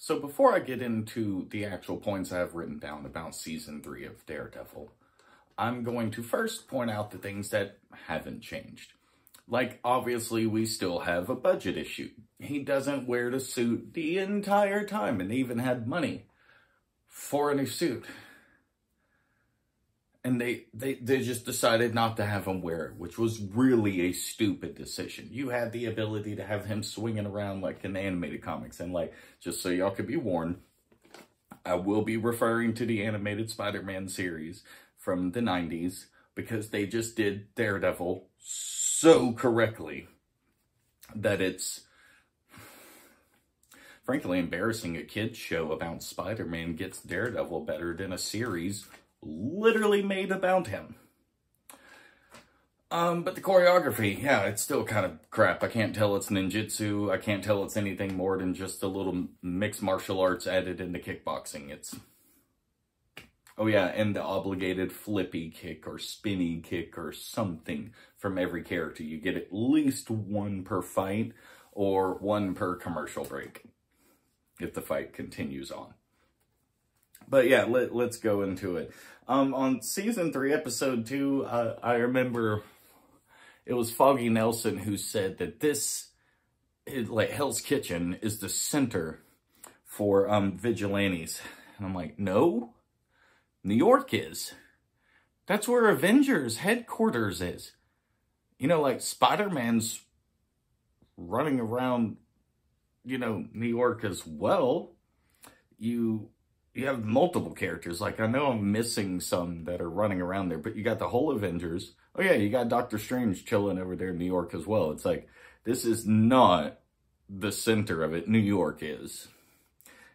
So before I get into the actual points I have written down about season 3 of Daredevil, I'm going to first point out the things that haven't changed. Like, obviously, we still have a budget issue. He doesn't wear the suit the entire time, and they even had money for a new suit. And they just decided not to have him wear it, which was really a stupid decision. You had the ability to have him swinging around like in the animated comics. And like, just so y'all could be warned, I will be referring to the animated Spider-Man series from the 90s because they just did Daredevil so correctly that it's frankly embarrassing. A kid's show about Spider-Man gets Daredevil better than a series literally made about him. But the choreography, yeah, it's still kind of crap. I can't tell it's ninjutsu. I can't tell it's anything more than just a little mixed martial arts added into kickboxing. It's, oh yeah, and the obligated flippy kick or spinny kick or something from every character. You get at least one per fight or one per commercial break if the fight continues on. But yeah, let's go into it. On season 3, episode 2, I remember it was Foggy Nelson who said that this, like Hell's Kitchen, is the center for vigilantes. And I'm like, no, New York is. That's where Avengers headquarters is. You know, like Spider-Man's running around, you know, New York as well. You have multiple characters. Like, I know I'm missing some that are running around there, but you got the whole Avengers. Oh yeah, you got Doctor Strange chilling over there in New York as well. It's like, this is not the center of it. New York is.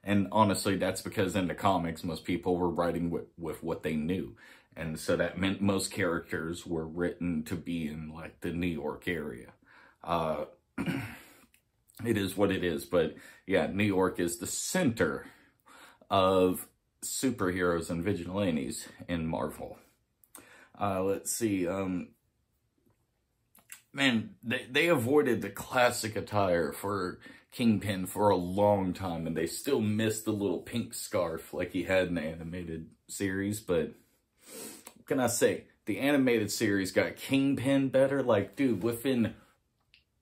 And honestly, that's because in the comics, most people were writing with what they knew. And so that meant most characters were written to be in, like, the New York area. It is what it is. But yeah, New York is the center of superheroes and vigilantes in Marvel. Let's see. Man, they avoided the classic attire for Kingpin for a long time, and they still missed the little pink scarf like he had in the animated series. But what can I say? The animated series got Kingpin better. Like, dude, within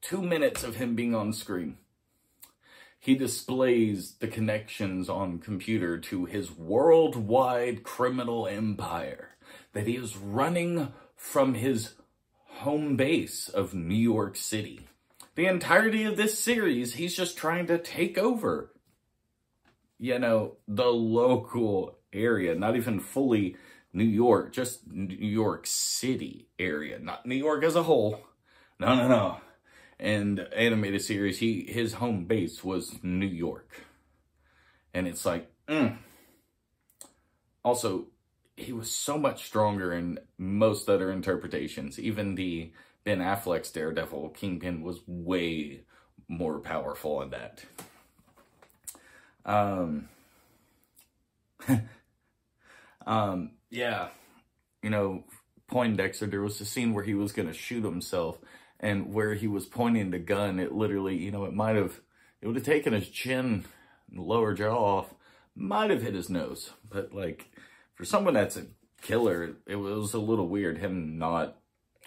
2 minutes of him being on screen, he displays the connections on computer to his worldwide criminal empire that he is running from his home base of New York City. The entirety of this series, he's just trying to take over, you know, the local area, not even fully New York, just New York City area, not New York as a whole. No. And animated series, his home base was New York. And it's like, Also, he was so much stronger in most other interpretations. Even the Ben Affleck's Daredevil, Kingpin, was way more powerful in that. Yeah, you know, Poindexter, there was a scene where he was going to shoot himself, and where he was pointing the gun, it literally, you know, it would have taken his chin and lower jaw off, might have hit his nose. But, like, for someone that's a killer, it was a little weird, him not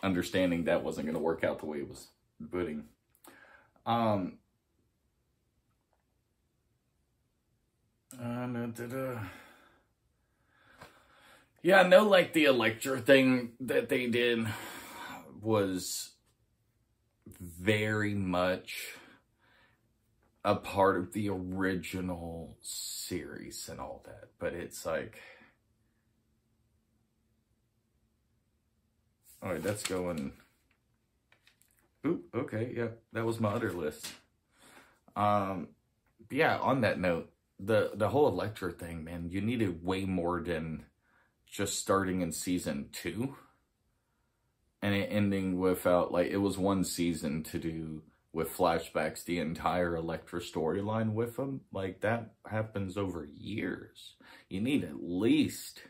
understanding that wasn't going to work out the way he was putting. Yeah, I know, like, the Elektra thing that they did was very much a part of the original series and all that, but it's like, all right, that's going, oop, okay, yeah, that was my other list. Yeah, on that note, the whole Elektra thing, man, you needed way more than just starting in season 2 and it ending without, like, it was one season to do with flashbacks the entire Elektra storyline with him. Like, that happens over years. You need at least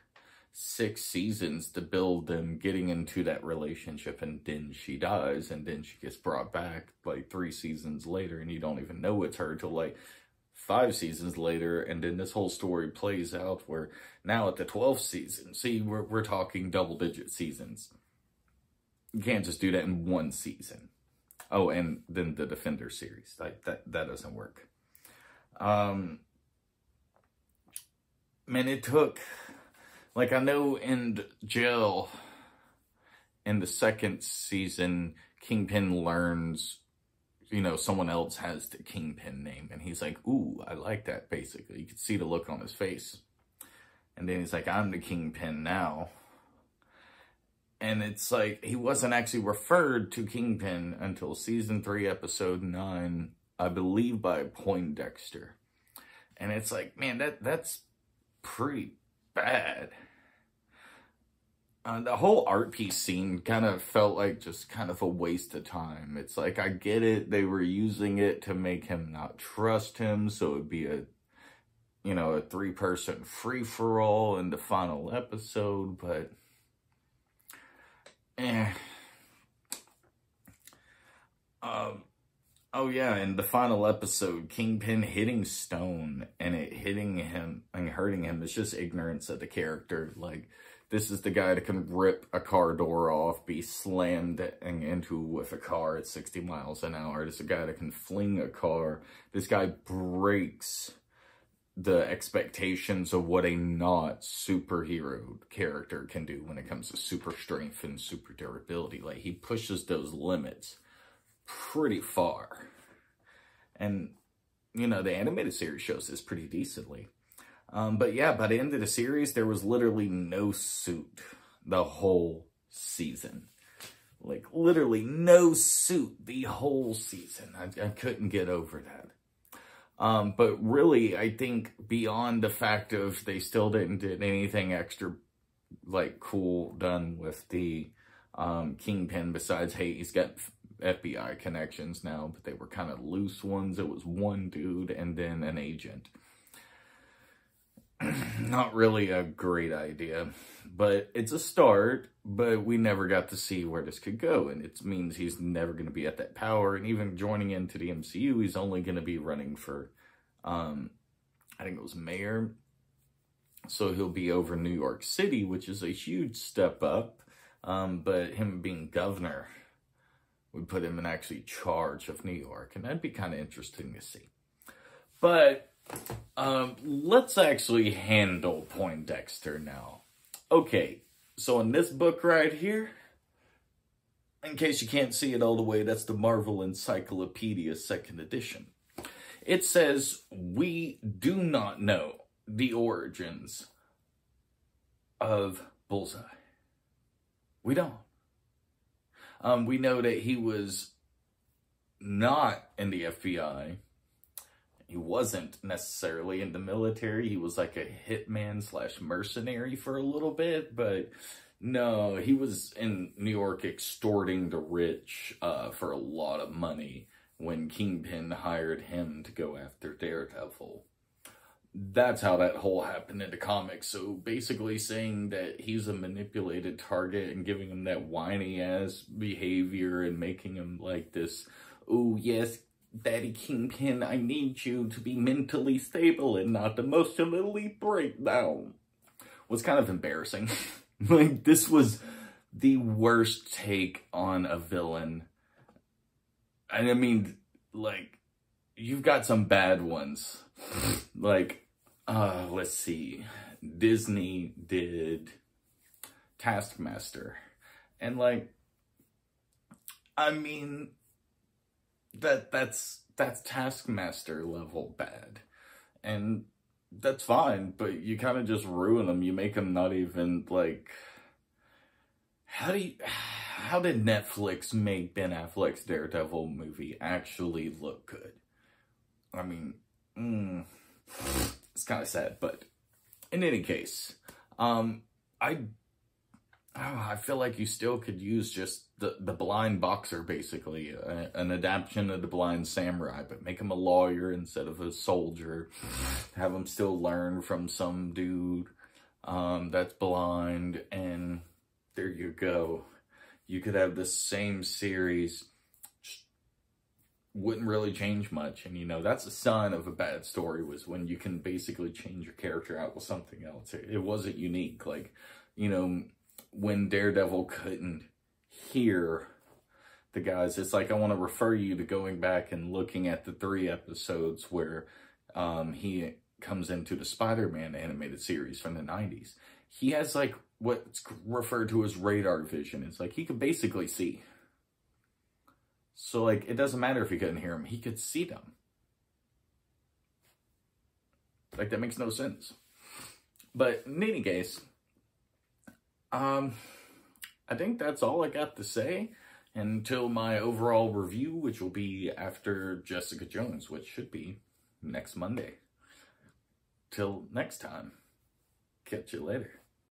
6 seasons to build them getting into that relationship, and then she dies, and then she gets brought back like 3 seasons later, and you don't even know it's her till like 5 seasons later, and then this whole story plays out where now at the 12th season, see, we're talking double-digit seasons. You can't just do that in one season. Oh, and then the Defender series. Like, that doesn't work. Man, it took... Like, I know in jail, in the 2nd season, Kingpin learns, you know, someone else has the Kingpin name. And he's like, ooh, I like that, basically. You could see the look on his face. And then he's like, I'm the Kingpin now. And it's like, he wasn't actually referred to Kingpin until season 3, episode 9, I believe by Poindexter. And it's like, man, that's pretty bad. The whole art piece scene kind of felt like just kind of a waste of time. It's like, I get it. They were using it to make him not trust him. So it'd be a, you know, a 3-person free-for-all in the final episode. But, oh yeah, in the final episode, Kingpin hitting Stone and it hitting him and hurting him is just ignorance of the character. Like, this is the guy that can rip a car door off, be slammed into with a car at 60 miles an hour. This is a guy that can fling a car. This guy breaks the expectations of what a not superhero character can do when it comes to super strength and super durability. Like, he pushes those limits pretty far. And, you know, the animated series shows this pretty decently. But yeah, by the end of the series, there was literally no suit the whole season. Like, literally no suit the whole season. I couldn't get over that. But really, I think beyond the fact of they still didn't do anything extra, like, cool done with the Kingpin besides, hey, he's got FBI connections now, but they were kind of loose ones. It was one dude and then an agent. Not really a great idea, but it's a start, but we never got to see where this could go, and it means he's never going to be at that power, and even joining into the MCU, he's only going to be running for, I think it was mayor, so he'll be over New York City, which is a huge step up, but him being governor would put him in actually charge of New York, and that'd be kind of interesting to see. But let's actually handle Poindexter now. Okay, so in this book right here, in case you can't see it all the way, that's the Marvel Encyclopedia 2nd edition. It says, we do not know the origins of Bullseye. We don't. We know that he was not in the FBI. He wasn't necessarily in the military. He was like a hitman / mercenary for a little bit, but no, he was in New York extorting the rich for a lot of money when Kingpin hired him to go after Daredevil. That's how that whole happened in the comics. So basically saying that he's a manipulated target and giving him that whiny ass behavior and making him like this, oh yes, Daddy Kingpin, I need you to be mentally stable and not emotionally break down, was kind of embarrassing. Like, this was the worst take on a villain. And I mean, like, you've got some bad ones. Like, let's see. Disney did Taskmaster. And, like, I mean, that's Taskmaster level bad. And that's fine, but you kind of just ruin them. You make them not even, like... How did Netflix make Ben Affleck's Daredevil movie actually look good? I mean, it's kind of sad, but in any case, I feel like you still could use just the blind boxer, basically, an adaptation of the blind samurai, but make him a lawyer instead of a soldier. Have him still learn from some dude that's blind, and there you go. You could have the same series wouldn't really change much. And, you know, that's a sign of a bad story, was when you can basically change your character out with something else. It wasn't unique. Like, you know, when Daredevil couldn't hear the guys, it's like, I want to refer you to going back and looking at the 3 episodes where he comes into the Spider-Man animated series from the 90s. He has like what's referred to as radar vision. It's like he could basically see. So like, it doesn't matter if he couldn't hear them, he could see them. Like, that makes no sense. But in any case, I think that's all I got to say until my overall review, which will be after Jessica Jones, which should be next Monday. Till next time, catch you later.